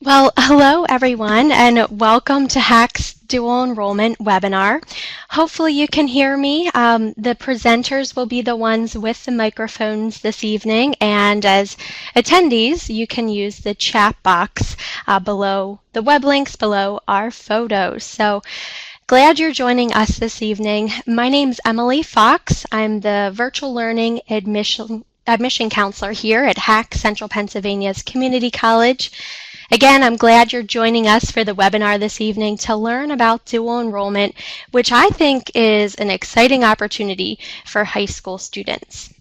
Well, hello everyone, and welcome to HACC's Dual Enrollment webinar. Hopefully you can hear me. The presenters will be the ones with the microphones this evening, and as attendees, you can use the chat box below the web links below our photos. So glad you're joining us this evening. My name's Emily Fox. I'm the Virtual Learning Admission Counselor here at HACC Central Pennsylvania's Community College. Again, I'm glad you're joining us for the webinar this evening to learn about dual enrollment, which I think is an exciting opportunity for high school students.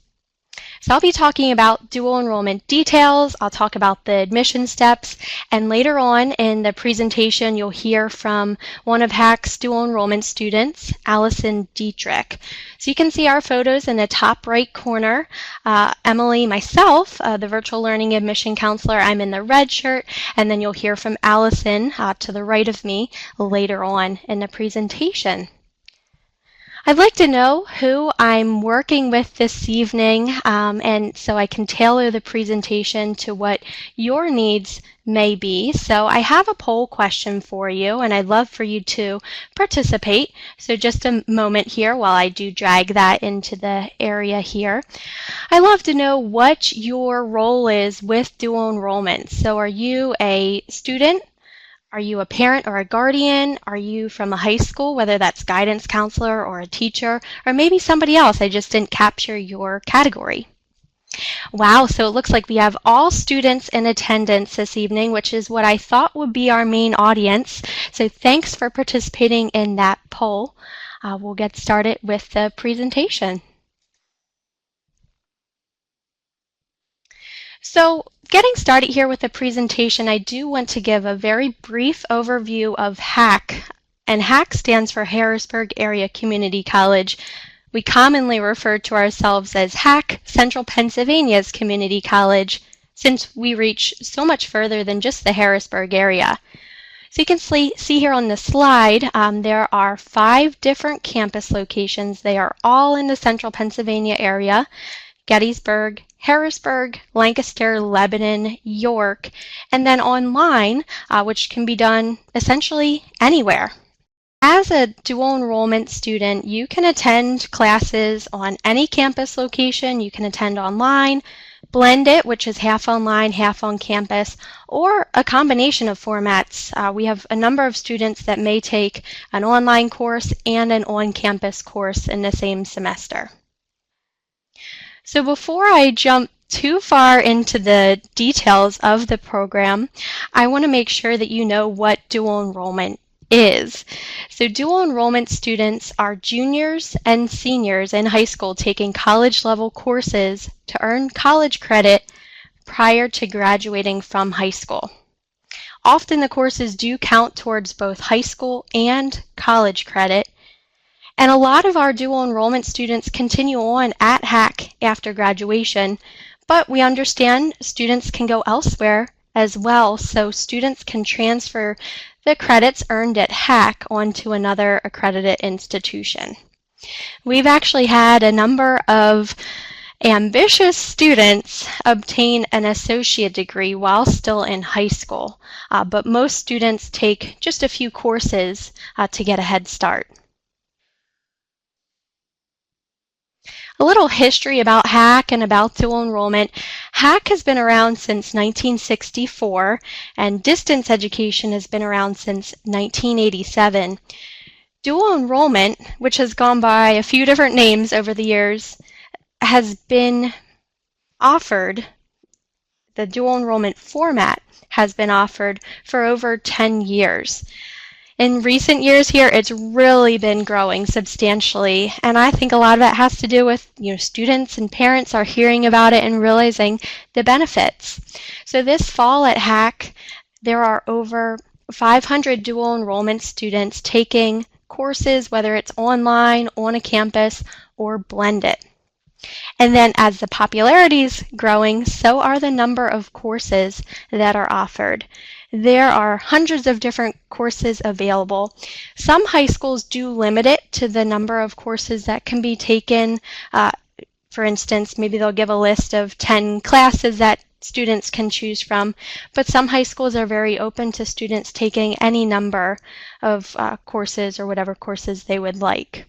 So I'll be talking about dual enrollment details, I'll talk about the admission steps, and later on in the presentation you'll hear from one of HACC's dual enrollment students, Allison Dietrich. So you can see our photos in the top right corner. Emily, myself, the Virtual Learning Admission Counselor, I'm in the red shirt, and then you'll hear from Allison to the right of me later on in the presentation. I'd like to know who I'm working with this evening, and so I can tailor the presentation to what your needs may be. So I have a poll question for you, and I'd love for you to participate. So just a moment here while I do drag that into the area here. I'd love to know what your role is with dual enrollment. So are you a student? Are you a parent or a guardian? Are you from a high school, whether that's guidance counselor or a teacher, or maybe somebody else? I just didn't capture your category. Wow, so it looks like we have all students in attendance this evening, which is what I thought would be our main audience. So thanks for participating in that poll. We'll get started with the presentation. So getting started here with the presentation, I do want to give a very brief overview of HACC, and HACC stands for Harrisburg Area Community College. We commonly refer to ourselves as HACC, Central Pennsylvania's Community College, since we reach so much further than just the Harrisburg area. So you can see here on the slide, there are 5 different campus locations. They are all in the Central Pennsylvania area: Gettysburg, Harrisburg, Lancaster, Lebanon, York, and then online, which can be done essentially anywhere. As a dual enrollment student, you can attend classes on any campus location. You can attend online, blended, which is half online, half on campus, or a combination of formats. We have a number of students that may take an online course and an on-campus course in the same semester. So before I jump too far into the details of the program, I want to make sure that you know what dual enrollment is. So dual enrollment students are juniors and seniors in high school taking college level courses to earn college credit prior to graduating from high school. Often the courses do count towards both high school and college credit. And a lot of our dual enrollment students continue on at HACC after graduation, but we understand students can go elsewhere as well, so students can transfer the credits earned at HACC onto another accredited institution. We've actually had a number of ambitious students obtain an associate degree while still in high school, but most students take just a few courses to get a head start. A little history about HACC and about dual enrollment. HACC has been around since 1964, and distance education has been around since 1987. Dual enrollment, which has gone by a few different names over the years, has been offered, the dual enrollment format has been offered for over 10 years. In recent years here, it's really been growing substantially, and I think a lot of it has to do with, students and parents are hearing about it and realizing the benefits. So this fall at HACC, there are over 500 dual enrollment students taking courses, whether it's online, on a campus, or blended. And then as the popularity is growing, so are the number of courses that are offered. There are hundreds of different courses available. Some high schools do limit it to the number of courses that can be taken. For instance, maybe they'll give a list of 10 classes that students can choose from, but some high schools are very open to students taking any number of courses or whatever courses they would like.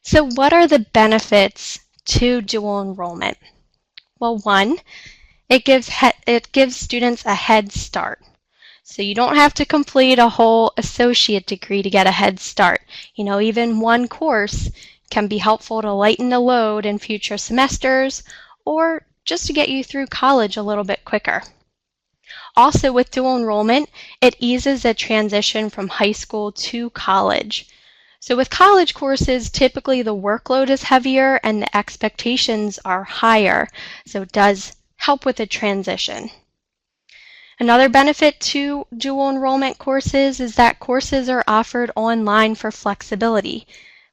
So what are the benefits to dual enrollment? Well, one, it gives students a head start. So you don't have to complete a whole associate degree to get a head start. You know, even one course can be helpful to lighten the load in future semesters or just to get you through college a little bit quicker. Also, with dual enrollment, it eases the transition from high school to college. So with college courses, typically the workload is heavier and the expectations are higher. So it does help with the transition. Another benefit to dual enrollment courses is that courses are offered online for flexibility.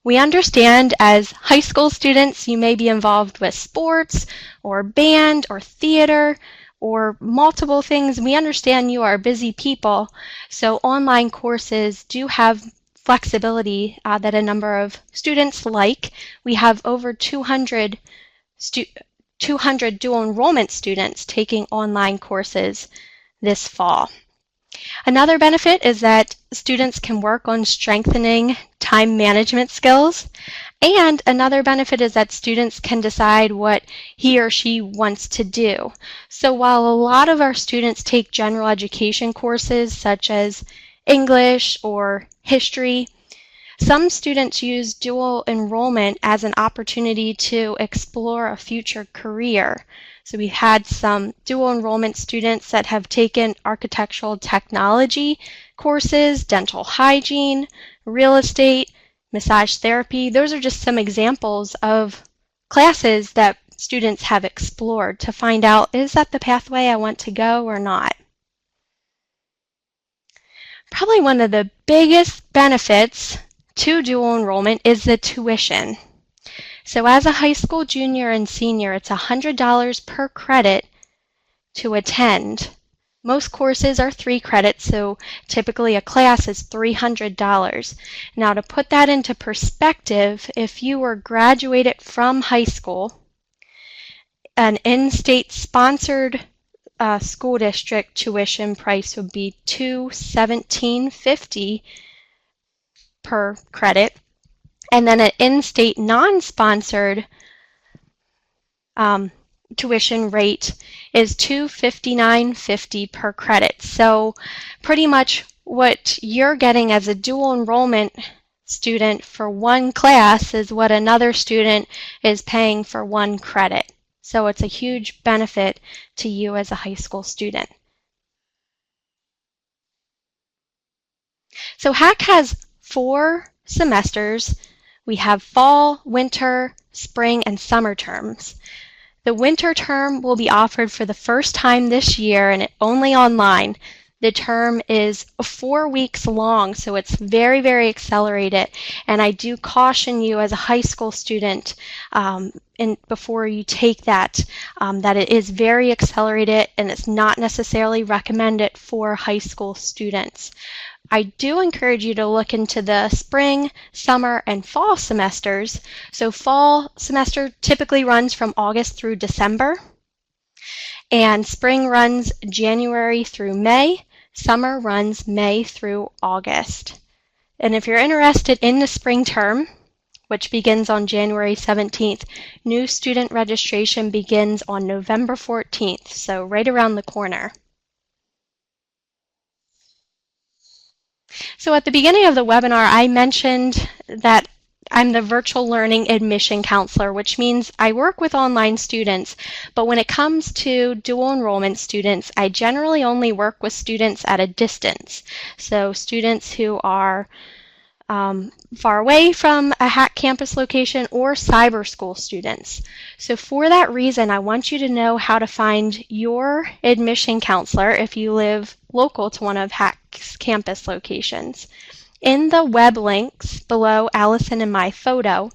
We understand as high school students you may be involved with sports or band or theater or multiple things. We understand you are busy people, so online courses do have flexibility that a number of students like. We have over 200 dual enrollment students taking online courses this fall. Another benefit is that students can work on strengthening time management skills. And another benefit is that students can decide what he or she wants to do. So while a lot of our students take general education courses such as English or history, some students use dual enrollment as an opportunity to explore a future career. So we've had some dual enrollment students that have taken architectural technology courses, dental hygiene, real estate, massage therapy. Those are just some examples of classes that students have explored to find out, is that the pathway I want to go or not? Probably one of the biggest benefits to dual enrollment is the tuition. So as a high school junior and senior, it's $100 per credit to attend. Most courses are 3 credits, so typically a class is $300. Now to put that into perspective, if you were graduated from high school, an in-state sponsored school district tuition price would be $217.50 per credit. And then an in-state non-sponsored tuition rate is $259.50 per credit. So pretty much what you're getting as a dual enrollment student for one class is what another student is paying for one credit. So it's a huge benefit to you as a high school student. So HACC has 4 semesters. We have fall, winter, spring, and summer terms. The winter term will be offered for the first time this year and only online. The term is 4 weeks long, so it's very, very accelerated. And I do caution you as a high school student before you take that, that it is very accelerated and it's not necessarily recommended for high school students. I do encourage you to look into the spring, summer, and fall semesters. So fall semester typically runs from August through December, and spring runs January through May. Summer runs May through August. And if you're interested in the spring term, which begins on January 17th, new student registration begins on November 14th, so right around the corner. So at the beginning of the webinar, I mentioned that I'm the virtual learning admission counselor, which means I work with online students, but when it comes to dual enrollment students, I generally only work with students at a distance. So students who are far away from a HACC campus location or cyber school students. So for that reason, I want you to know how to find your admission counselor if you live local to one of HACC's campus locations. In the web links below Allison and my photo,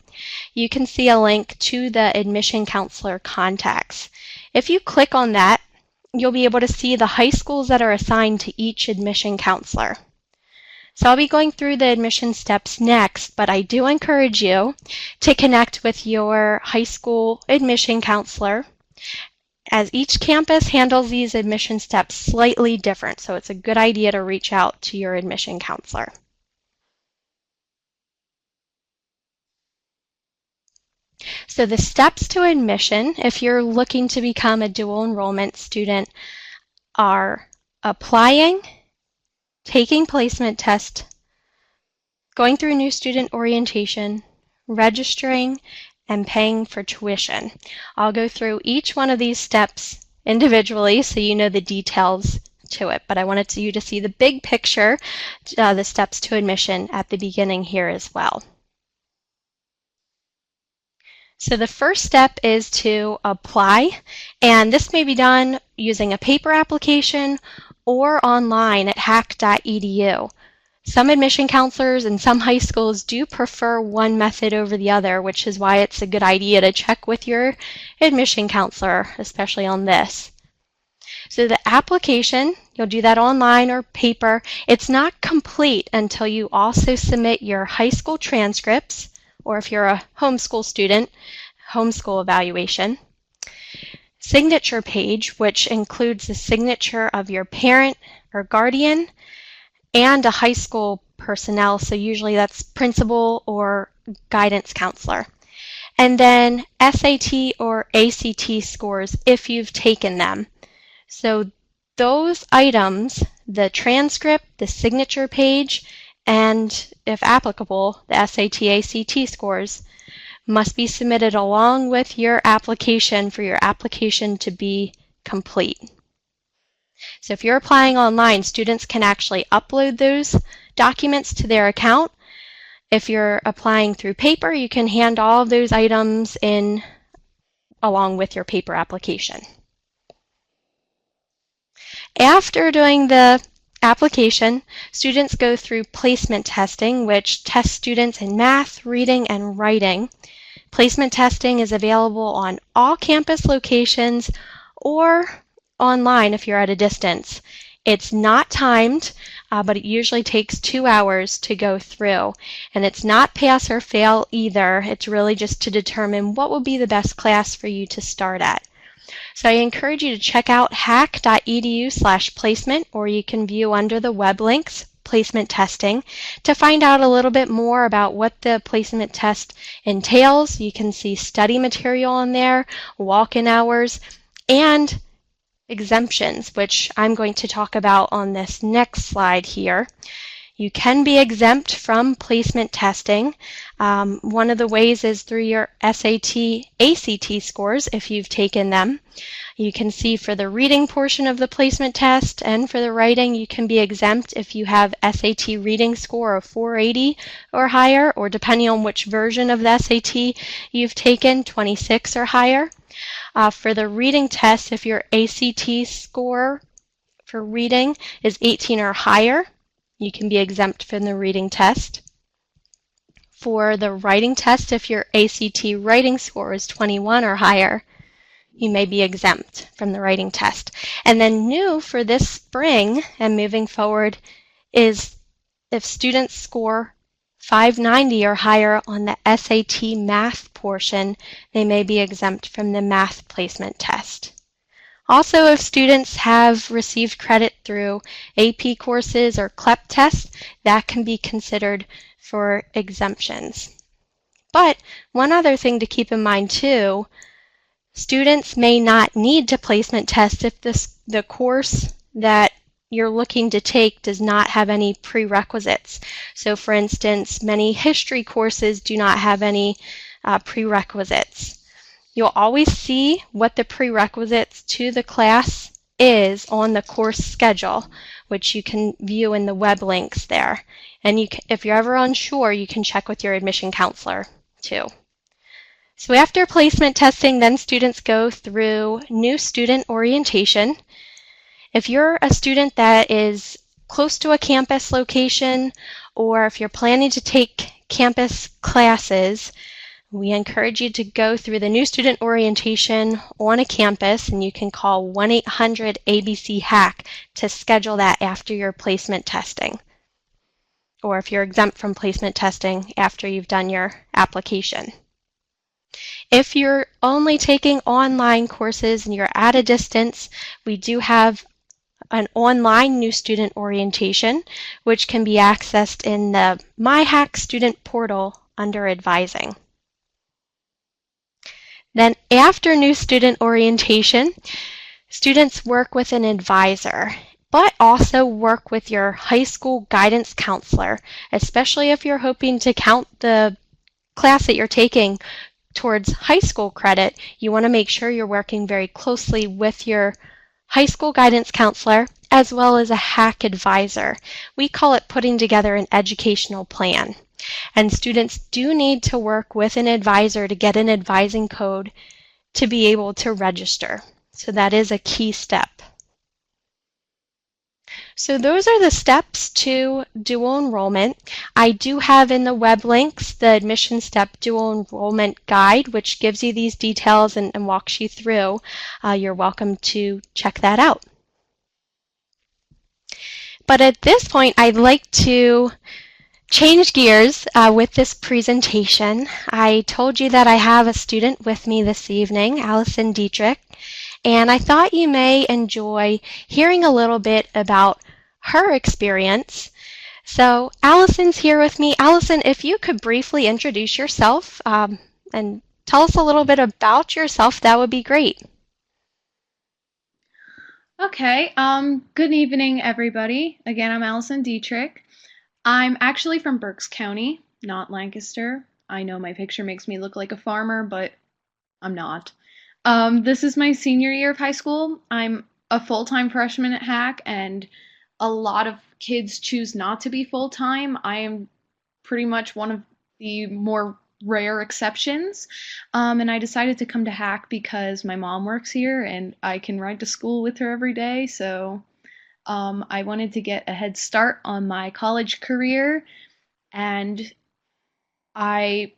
you can see a link to the admission counselor contacts. If you click on that, you'll be able to see the high schools that are assigned to each admission counselor. So I'll be going through the admission steps next, but I do encourage you to connect with your high school admission counselor as each campus handles these admission steps slightly different, so it's a good idea to reach out to your admission counselor. So the steps to admission, if you're looking to become a dual enrollment student, are applying, taking placement test, going through new student orientation, registering, and paying for tuition. I'll go through each one of these steps individually so you know the details to it, but I wanted you to see the big picture, the steps to admission at the beginning here as well. So the first step is to apply, and this may be done using a paper application or online at HACC.edu. Some admission counselors and some high schools do prefer one method over the other, which is why it's a good idea to check with your admission counselor, especially on this. So the application, you'll do that online or paper. It's not complete until you also submit your high school transcripts, or if you're a homeschool student, homeschool evaluation. Signature page, which includes the signature of your parent or guardian and a high school personnel, so usually that's principal or guidance counselor. And then SAT or ACT scores if you've taken them. So those items, the transcript, the signature page, and if applicable, the SAT, ACT scores, must be submitted along with your application for your application to be complete. So if you're applying online, students can actually upload those documents to their account. If you're applying through paper, you can hand all of those items in along with your paper application. After doing the application, students go through placement testing, which tests students in math, reading, and writing. Placement testing is available on all campus locations or online if you're at a distance. It's not timed, but it usually takes 2 hours to go through. And it's not pass or fail either. It's really just to determine what will be the best class for you to start at. So I encourage you to check out hacc.edu/placement, or you can view under the web links placement testing to find out a little bit more about what the placement test entails. You can see study material on there, walk-in hours, and exemptions, which I'm going to talk about on this next slide here. You can be exempt from placement testing. One of the ways is through your SAT, ACT scores if you've taken them. You can see for the reading portion of the placement test and for the writing, you can be exempt if you have SAT reading score of 480 or higher, or depending on which version of the SAT you've taken, 26 or higher. For the reading test, if your ACT score for reading is 18 or higher, you can be exempt from the reading test. For the writing test, if your ACT writing score is 21 or higher, you may be exempt from the writing test. And then new for this spring and moving forward is if students score 590 or higher on the SAT math portion, they may be exempt from the math placement test. Also, if students have received credit through AP courses or CLEP tests, that can be considered for exemptions. But one other thing to keep in mind too, students may not need to placement test if the course that you're looking to take does not have any prerequisites. So for instance, many history courses do not have any prerequisites. You'll always see what the prerequisites to the class is on the course schedule, which you can view in the web links there. And if you're ever unsure, you can check with your admission counselor too. So after placement testing, then students go through new student orientation. If you're a student that is close to a campus location, or if you're planning to take campus classes, we encourage you to go through the new student orientation on a campus, and you can call 1-800-ABC-HACC to schedule that after your placement testing, or if you're exempt from placement testing after you've done your application. If you're only taking online courses and you're at a distance, we do have an online new student orientation, which can be accessed in the HACC student portal under advising. Then after new student orientation, students work with an advisor, but also work with your high school guidance counselor, especially if you're hoping to count the class that you're taking towards high school credit. You want to make sure you're working very closely with your high school guidance counselor as well as a HACC advisor. We call it putting together an educational plan. And students do need to work with an advisor to get an advising code to be able to register. So that is a key step. So those are the steps to dual enrollment. I do have in the web links the admission step dual enrollment guide, which gives you these details and walks you through. You're welcome to check that out. But at this point, I'd like to change gears with this presentation. I told you that I have a student with me this evening, Allison Dietrich, and I thought you may enjoy hearing a little bit about her experience. So Allison's here with me. Allison, if you could briefly introduce yourself and tell us a little bit about yourself, that would be great. Okay, good evening, everybody. Again, I'm Allison Dietrich. I'm actually from Berks County, not Lancaster. I know my picture makes me look like a farmer, but I'm not. This is my senior year of high school. I'm a full-time freshman at HACC, and a lot of kids choose not to be full-time. I am pretty much one of the more rare exceptions. And I decided to come to HACC because my mom works here and I can ride to school with her every day. So I wanted to get a head start on my college career, and I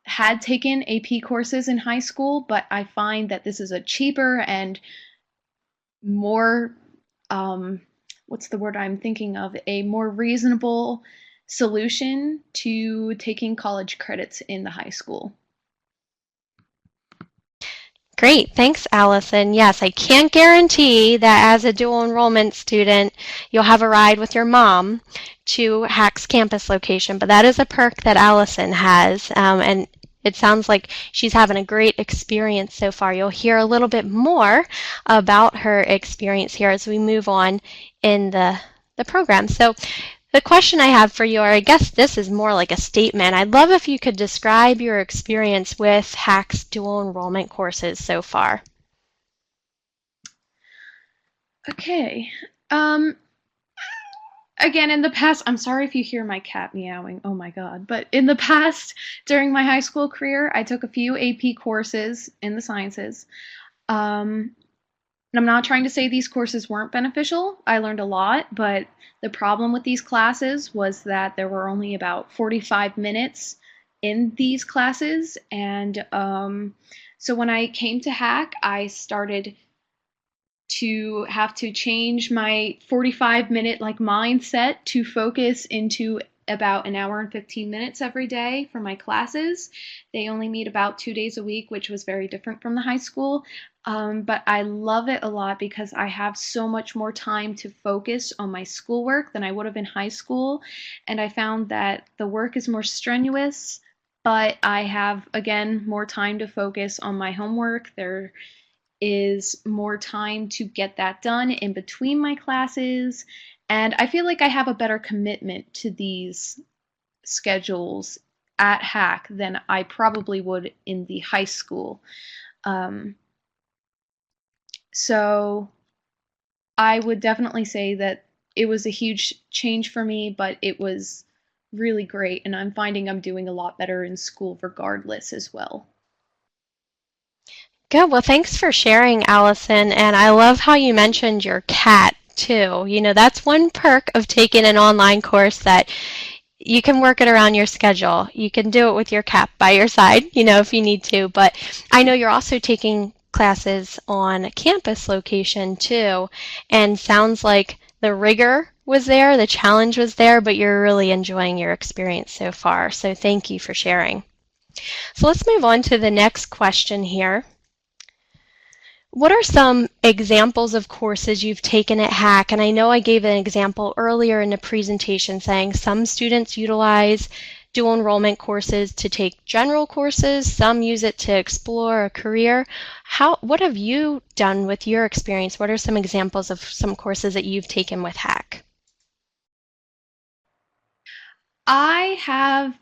had taken AP courses in high school, but I find that this is a cheaper and more, what's the word I'm thinking of, a more reasonable solution to taking college credits in the high school. Great, thanks, Allison. Yes, I can't guarantee that as a dual enrollment student, you'll have a ride with your mom to HACC's campus location, but that is a perk that Allison has, and it sounds like she's having a great experience so far. You'll hear a little bit more about her experience here as we move on in the program. So the question I have for you, or I guess this is more like a statement, I'd love if you could describe your experience with HACC's dual enrollment courses so far. Okay. Again, in the past, I'm sorry if you hear my cat meowing, oh my god, but in the past, during my high school career, I took a few AP courses in the sciences. And I'm not trying to say these courses weren't beneficial. I learned a lot, but the problem with these classes was that there were only about 45 minutes in these classes. And so when I came to HACC, I started to have to change my 45-minute mindset to focus into about an hour and 15 minutes every day for my classes. They only meet about 2 days a week, which was very different from the high school. But I love it a lot because I have so much more time to focus on my schoolwork than I would have in high school. And I found that the work is more strenuous, but I have, again, more time to focus on my homework. There is more time to get that done in between my classes. And I feel like I have a better commitment to these schedules at HACC than I probably would in the high school. So I would definitely say that it was a huge change for me, but it was really great, and I'm finding I'm doing a lot better in school regardless as well. Good. Well, thanks for sharing, Allison. And I love how you mentioned your cat, too. You know, that's one perk of taking an online course, that you can work it around your schedule. You can do it with your cat by your side, if you need to. But I know you're also taking classes on campus location, too. And sounds like the rigor was there, the challenge was there, but you're really enjoying your experience so far. So thank you for sharing. So let's move on to the next question here. What are some examples of courses you've taken at HACC? And I know I gave an example earlier in the presentation saying some students utilize dual enrollment courses to take general courses, some use it to explore a career. What have you done with your experience? What are some examples of some courses that you've taken with HACC? I have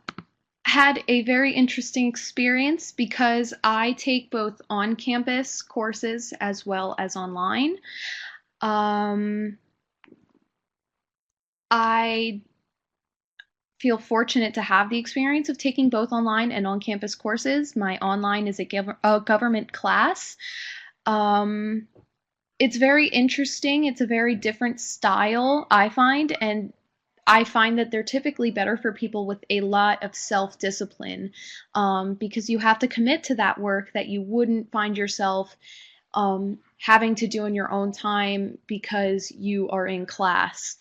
had a very interesting experience because I take both on-campus courses as well as online. Um, I feel fortunate to have the experience of taking both online and on-campus courses. My online is a government class. Um, it's very interesting. It's a very different style, I find, and I find that they're typically better for people with a lot of self-discipline, because you have to commit to that work that you wouldn't find yourself having to do in your own time because you are in class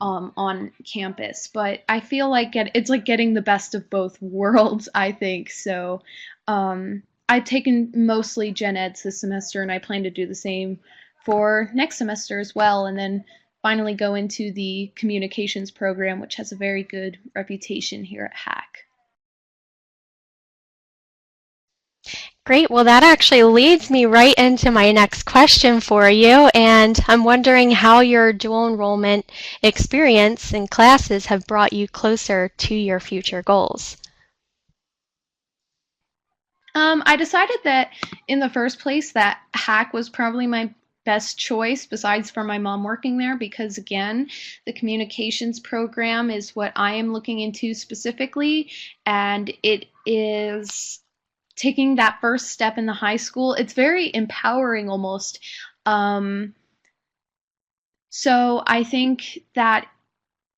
on campus. But I feel like it's like getting the best of both worlds, I think. So I've taken mostly gen eds this semester, and I plan to do the same for next semester as well, and then finally go into the communications program, which has a very good reputation here at HACC. Great. Well, that actually leads me right into my next question for you. And I'm wondering how your dual enrollment experience and classes have brought you closer to your future goals. I decided that in the first place that HACC was probably my best choice besides for my mom working there, because again, the communications program is what I am looking into specifically, and it is taking that first step in the high school. It's very empowering almost. Um, so I think that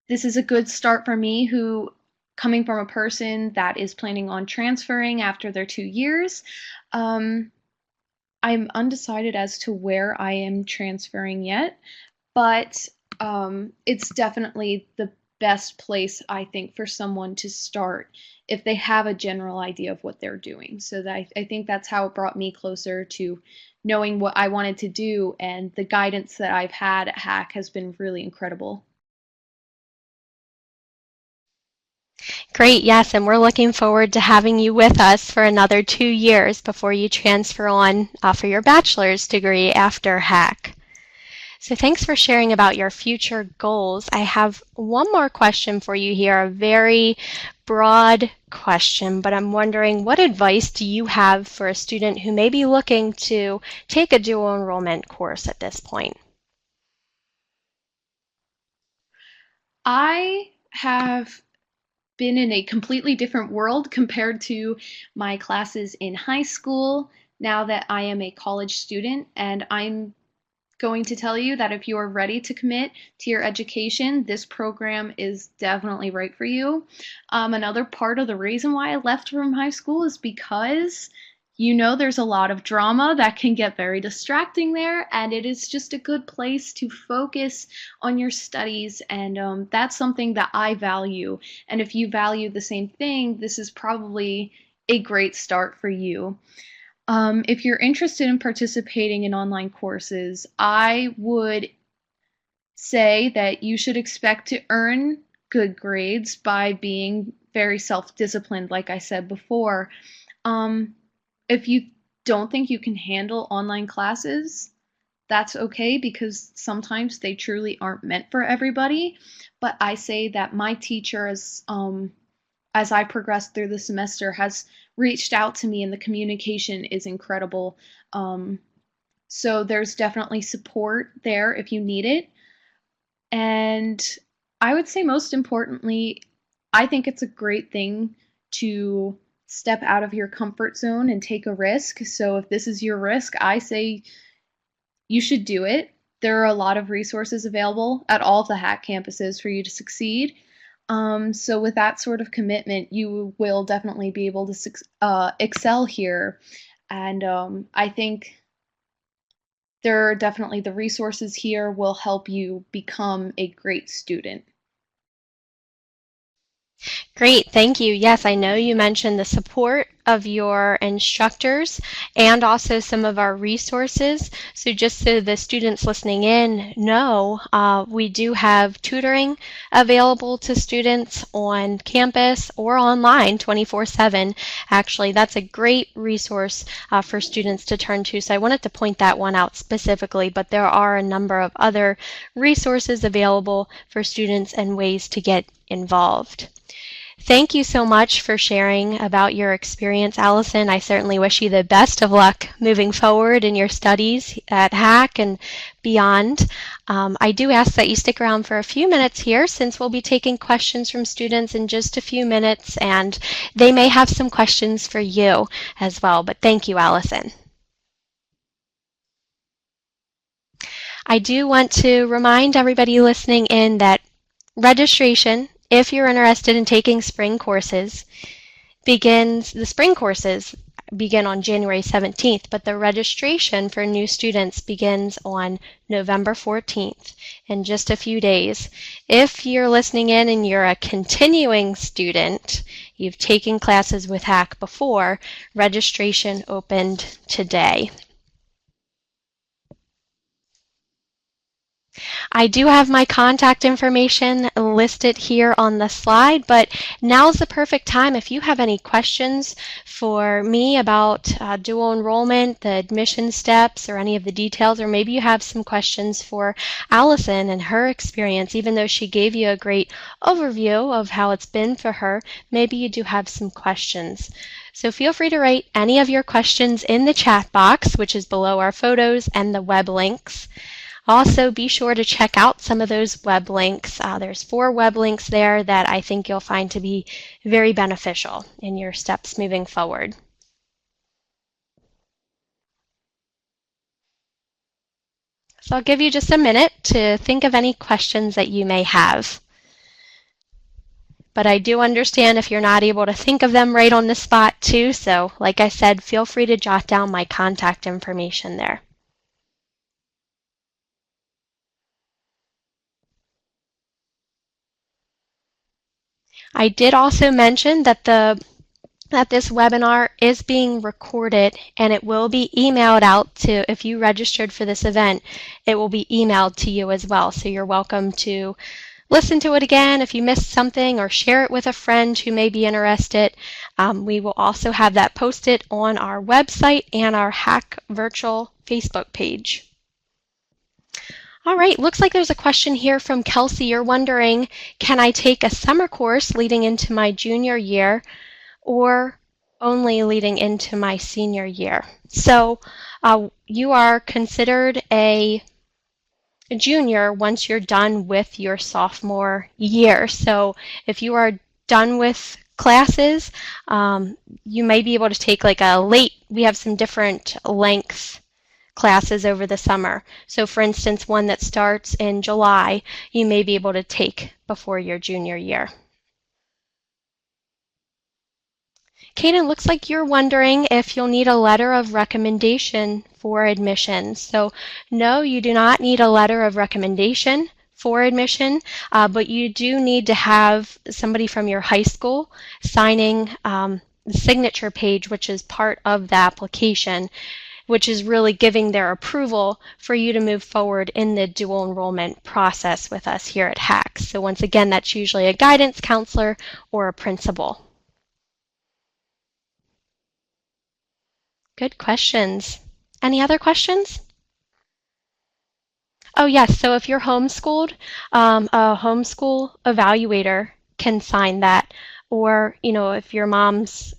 this is a good start for me, who coming from a person that is planning on transferring after their 2 years. Um, I'm undecided as to where I am transferring yet, but it's definitely the best place, I think, for someone to start if they have a general idea of what they're doing. So that I think that's how it brought me closer to knowing what I wanted to do, and the guidance that I've had at HACC has been really incredible. Great, yes, and we're looking forward to having you with us for another 2 years before you transfer on for your bachelor's degree after HACC. So thanks for sharing about your future goals. I have one more question for you here, a very broad question, but I'm wondering, what advice do you have for a student who may be looking to take a dual enrollment course at this point? I have been in a completely different world compared to my classes in high school now that I am a college student, and I'm going to tell you that if you are ready to commit to your education, this program is definitely right for you. Another part of the reason why I left from high school is because there's a lot of drama that can get very distracting there, and it is just a good place to focus on your studies, and that's something that I value. And if you value the same thing, this is probably a great start for you. If you're interested in participating in online courses, I would say that you should expect to earn good grades by being very self-disciplined, like I said before. Um, if you don't think you can handle online classes, that's okay, because sometimes they truly aren't meant for everybody. But I say that my teacher, as I progressed through the semester, has reached out to me, and the communication is incredible. Um, so there's definitely support there if you need it. And I would say most importantly, I think it's a great thing to step out of your comfort zone and take a risk. So if this is your risk, I say you should do it. There are a lot of resources available at all of the HACC campuses for you to succeed. So with that sort of commitment, you will definitely be able to excel here. And I think there are definitely the resources here will help you become a great student. Great, thank you. Yes, I know you mentioned the support of your instructors and also some of our resources. So just so the students listening in know, we do have tutoring available to students on campus or online 24/7. Actually, that's a great resource for students to turn to. So I wanted to point that one out specifically, but there are a number of other resources available for students and ways to get involved. Thank you so much for sharing about your experience, Allison. I certainly wish you the best of luck moving forward in your studies at HACC and beyond. I do ask that you stick around for a few minutes here since we'll be taking questions from students in just a few minutes, and they may have some questions for you as well. But thank you, Allison. I do want to remind everybody listening in that registration, if you're interested in taking spring courses, the spring courses begin on January 17th, but the registration for new students begins on November 14th in just a few days. If you're listening in and you're a continuing student, you've taken classes with HACC before, registration opened today. I do have my contact information listed here on the slide, but now's the perfect time if you have any questions for me about dual enrollment, the admission steps, or any of the details, or maybe you have some questions for Allison and her experience. Even though she gave you a great overview of how it's been for her, maybe you do have some questions. So feel free to write any of your questions in the chat box, which is below our photos and the web links. Also, be sure to check out some of those web links. There's 4 web links there that I think you'll find to be very beneficial in your steps moving forward. So I'll give you just a minute to think of any questions that you may have. But I do understand if you're not able to think of them right on the spot too, so like I said, feel free to jot down my contact information there. I did also mention that this webinar is being recorded and it will be emailed out to, if you registered for this event, it will be emailed to you as well. So you're welcome to listen to it again if you missed something or share it with a friend who may be interested. We will also have that posted on our website and our HACC virtual Facebook page. All right, looks like there's a question here from Kelsey. You're wondering, can I take a summer course leading into my junior year or only leading into my senior year? So you are considered a junior once you're done with your sophomore year. So if you are done with classes, you may be able to take like we have some different lengths classes over the summer. So for instance, one that starts in July, you may be able to take before your junior year. Kaden, looks like you're wondering if you'll need a letter of recommendation for admission. So no, you do not need a letter of recommendation for admission, but you do need to have somebody from your high school signing the signature page, which is part of the application, which is really giving their approval for you to move forward in the dual enrollment process with us here at HACC. So once again, that's usually a guidance counselor or a principal. Good questions. Any other questions? Oh yes, so if you're homeschooled, a homeschool evaluator can sign that. Or, if your mom's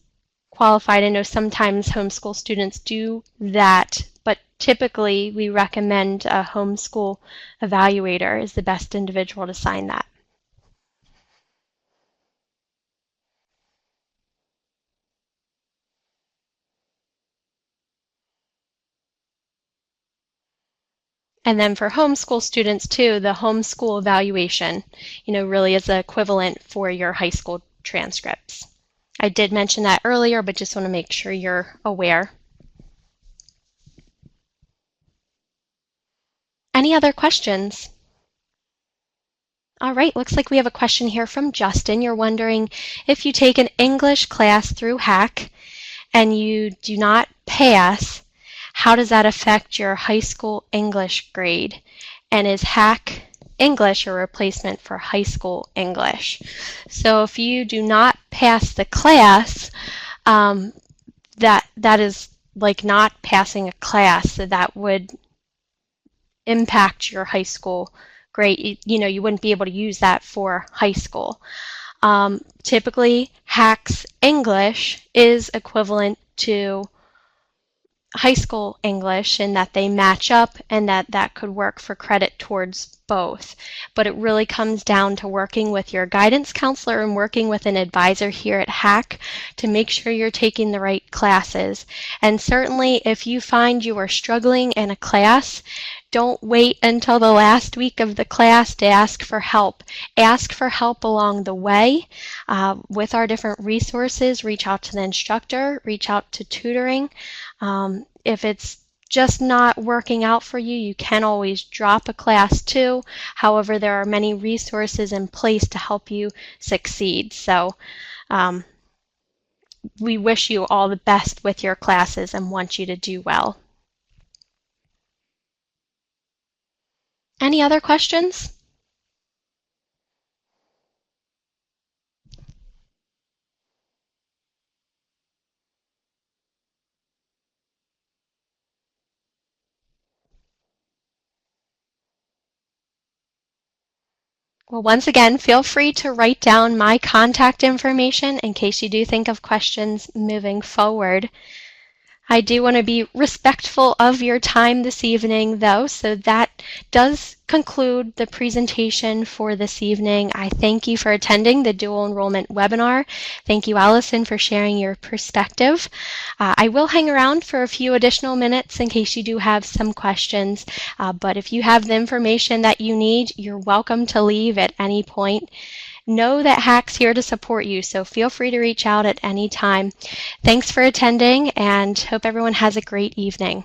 qualified, I know sometimes homeschool students do that, but typically we recommend a homeschool evaluator is the best individual to sign that. And then for homeschool students too, the homeschool evaluation, really is the equivalent for your high school transcripts. I did mention that earlier, but just want to make sure you're aware. Any other questions? All right, looks like we have a question here from Justin. You're wondering if you take an English class through HACC and you do not pass, how does that affect your high school English grade? And is HACC English a replacement for high school English? So if you do not pass the class, that is like not passing a class, so that would impact your high school grade. You wouldn't be able to use that for high school. Typically, HACC's English is equivalent to high school English in that they match up, and that could work for credit towards both. But it really comes down to working with your guidance counselor and working with an advisor here at HACC to make sure you're taking the right classes. And certainly if you find you are struggling in a class, don't wait until the last week of the class to ask for help. Ask for help along the way with our different resources. Reach out to the instructor, reach out to tutoring. If it's just not working out for you, you can always drop a class too. However, there are many resources in place to help you succeed. So we wish you all the best with your classes and want you to do well. Any other questions? Well, once again, feel free to write down my contact information in case you do think of questions moving forward. I do want to be respectful of your time this evening, though, so that does conclude the presentation for this evening. I thank you for attending the dual enrollment webinar. Thank you, Allison, for sharing your perspective. I will hang around for a few additional minutes in case you do have some questions, but if you have the information that you need, you're welcome to leave at any point. Know that HACC's here to support you, so feel free to reach out at any time. Thanks for attending, and hope everyone has a great evening.